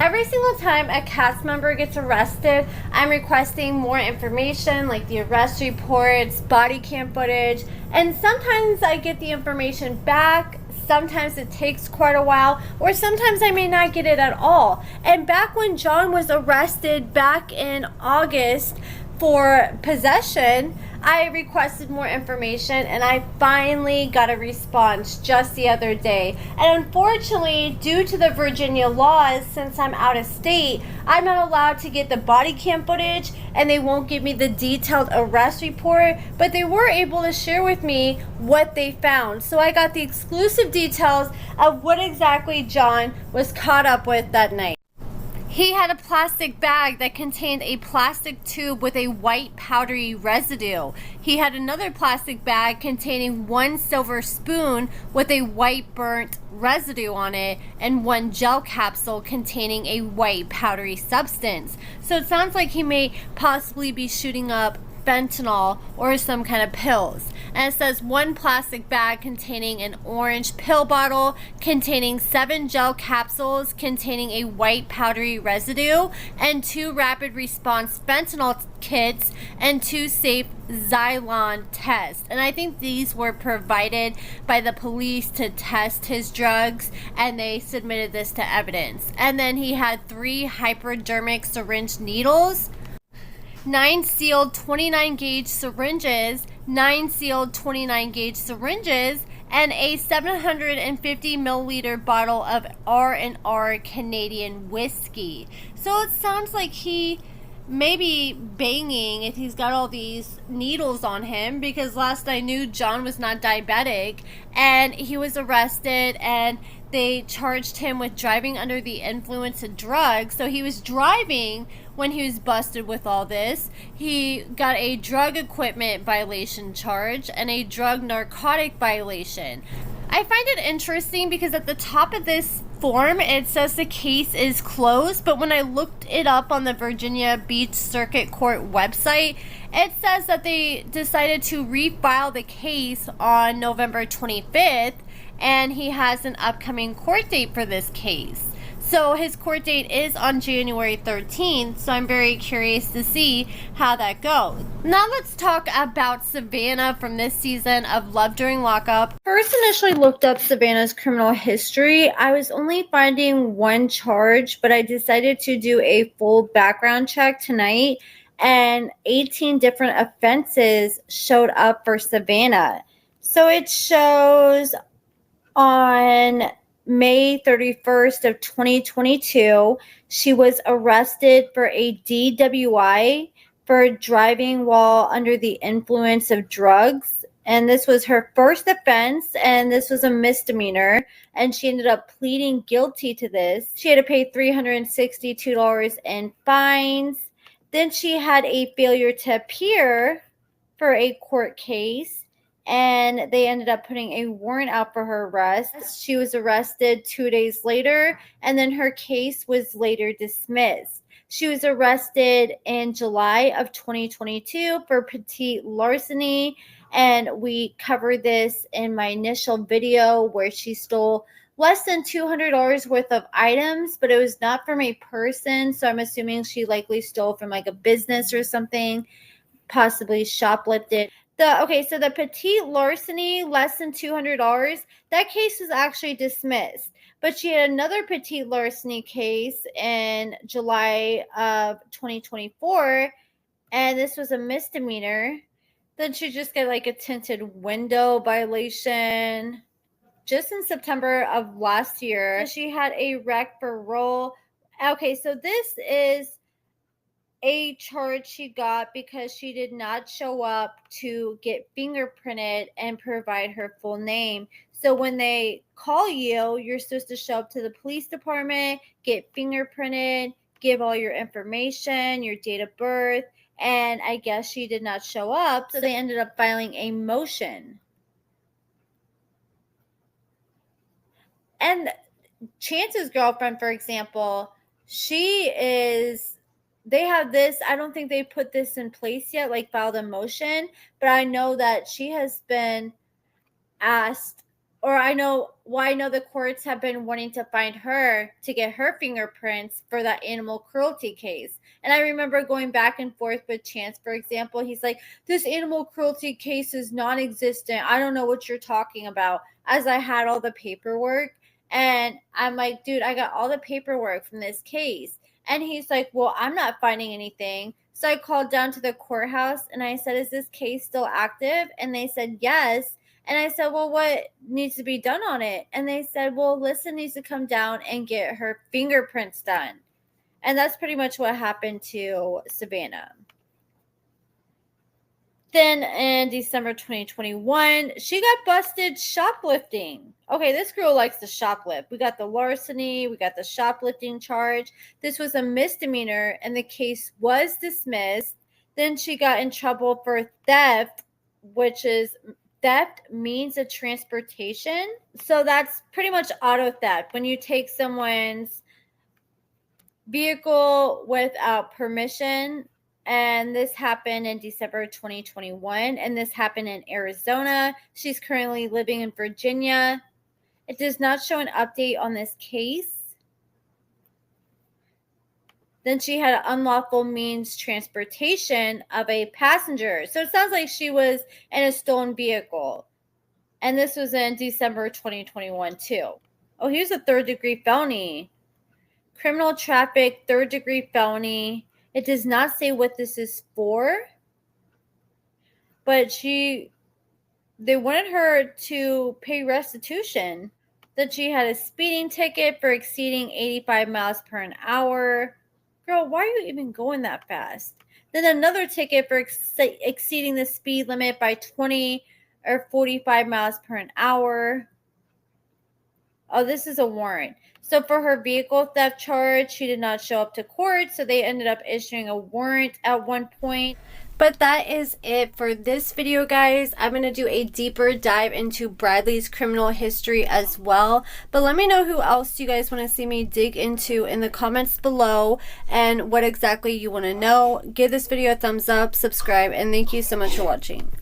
Every single time a cast member gets arrested, I'm requesting more information like the arrest reports, body cam footage, and sometimes I get the information back. Sometimes it takes quite a while, or sometimes I may not get it at all. And back when John was arrested back in August for possession, I requested more information and I finally got a response just the other day. And unfortunately, due to the Virginia laws, since I'm out of state, I'm not allowed to get the body cam footage and they won't give me the detailed arrest report, but they were able to share with me what they found. So I got the exclusive details of what exactly John was caught up with that night. He had a plastic bag that contained a plastic tube with a white powdery residue. He had another plastic bag containing one silver spoon with a white burnt residue on it and one gel capsule containing a white powdery substance. So it sounds like he may possibly be shooting up fentanyl or some kind of pills. And it says one plastic bag containing an orange pill bottle containing 7 gel capsules containing a white powdery residue and 2 rapid response fentanyl kits and 2 safe Xylon tests. And I think these were provided by the police to test his drugs, and they submitted this to evidence. And then he had 3 hypodermic syringe needles, 9 sealed 29 gauge syringes, 9 sealed 29 gauge syringes, and a 750 milliliter bottle of R&R Canadian whiskey. So it sounds like he may be banging if he's got all these needles on him, because last I knew John was not diabetic and he was arrested and they charged him with driving under the influence of drugs. So he was driving when he was busted with all this. He got a drug equipment violation charge and a drug narcotic violation. I find it interesting because at the top of this form it says the case is closed, but when I looked it up on the Virginia Beach Circuit Court website, it says that they decided to refile the case on November 25th, and he has an upcoming court date for this case. So his court date is on January 13th, so I'm very curious to see how that goes. Now let's talk about Savannah from this season of Love During Lockup. First initially looked up Savannah's criminal history. I was only finding one charge, but I decided to do a full background check tonight, and 18 different offenses showed up for Savannah. So it shows on May 31st of 2022, she was arrested for a DWI for driving while under the influence of drugs. And this was her first offense, and this was a misdemeanor. And she ended up pleading guilty to this. She had to pay $362 in fines. Then she had a failure to appear for a court case, and they ended up putting a warrant out for her arrest. She was arrested 2 days later, and then her case was later dismissed. She was arrested in July of 2022 for petite larceny, and we covered this in my initial video where she stole less than $200 worth of items, but it was not from a person, so I'm assuming she likely stole from like a business or something, possibly shoplifted. So the petite larceny, less than $200, that case was actually dismissed. But she had another petite larceny case in July of 2024, and this was a misdemeanor. Then she just got like a tinted window violation just in September of last year. She had a wreck for roll. Okay, so this is a charge she got because she did not show up to get fingerprinted and provide her full name. So when they call you, you're supposed to show up to the police department, get fingerprinted, give all your information, your date of birth, and I guess she did not show up, so they ended up filing a motion. And Chance's girlfriend, for example, they have this, I don't think they put this in place yet, like filed a motion, but I know that she has been asked I know the courts have been wanting to find her to get her fingerprints for that animal cruelty case. And I remember going back and forth with Chance, for example. He's like, this animal cruelty case is non-existent. I don't know what you're talking about. As I had all the paperwork. And I'm like, dude, I got all the paperwork from this case. And he's like, well, I'm not finding anything. So I called down to the courthouse and I said, is this case still active? And they said, yes. And I said, well, what needs to be done on it? And they said, well, Alyssa needs to come down and get her fingerprints done. And that's pretty much what happened to Savannah. Then in December 2021, she got busted shoplifting. Okay, this girl likes to shoplift. We got the larceny, we got the shoplifting charge. This was a misdemeanor and the case was dismissed. Then she got in trouble for theft, which is theft means a transportation. So that's pretty much auto theft. When you take someone's vehicle without permission. And this happened in December 2021. And this happened in Arizona. She's currently living in Virginia. It does not show an update on this case. Then she had an unlawful means transportation of a passenger. So it sounds like she was in a stolen vehicle. And this was in December 2021 too. Oh, here's a third-degree felony. Criminal traffic, third-degree felony. It does not say what this is for. But they wanted her to pay restitution. That she had a speeding ticket for exceeding 85 miles per hour. Girl, why are you even going that fast? Then another ticket for exceeding the speed limit by 20 or 45 miles per hour. Oh, this is a warrant. So for her vehicle theft charge, she did not show up to court, so they ended up issuing a warrant at one point. But that is it for this video, guys. I'm going to do a deeper dive into Bradley's criminal history as well. But let me know who else you guys want to see me dig into in the comments below and what exactly you want to know. Give this video a thumbs up, subscribe, and thank you so much for watching.